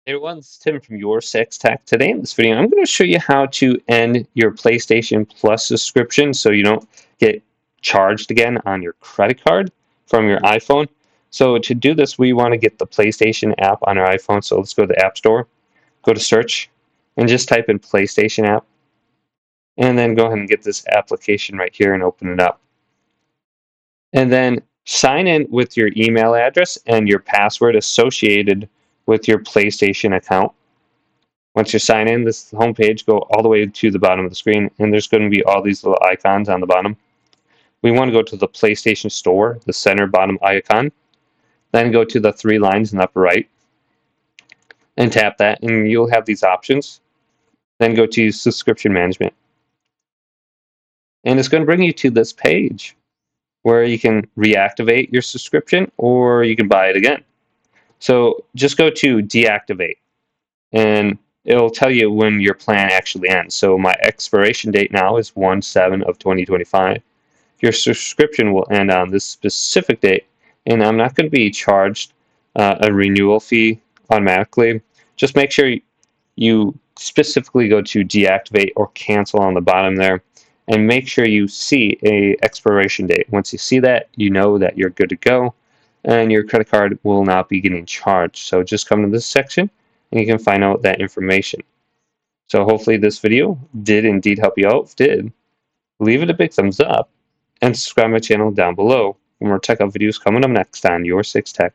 Hey everyone, it's Tim from YourSixTech. Today in this video, I'm going to show you how to end your PlayStation Plus subscription so you don't get charged again on your credit card from your iPhone. So to do this, we want to get the PlayStation app on our iPhone. So let's go to the App Store, go to search, and just type in PlayStation app. And then go ahead and get this application right here and open it up. And then sign in with your email address and your password associated with your PlayStation account. Once you sign in, this homepage, go all the way to the bottom of the screen, and there's going to be all these little icons on the bottom. We want to go to the PlayStation Store, the center bottom icon, then go to the three lines in the upper right, and tap that, and you'll have these options. Then go to Subscription Management. And it's going to bring you to this page where you can reactivate your subscription or you can buy it again. So just go to Deactivate, and it'll tell you when your plan actually ends. So my expiration date now is 1/7 of 2025. Your subscription will end on this specific date, and I'm not going to be charged a renewal fee automatically. Just make sure you specifically go to deactivate or cancel on the bottom there, and make sure you see a expiration date. Once you see that, you know that you're good to go, and your credit card will not be getting charged. So just come to this section and you can find out that information. So hopefully this video did indeed help you out. If it did, leave it a big thumbs up and subscribe to my channel down below for more tech up videos coming up next on Your Six Tech.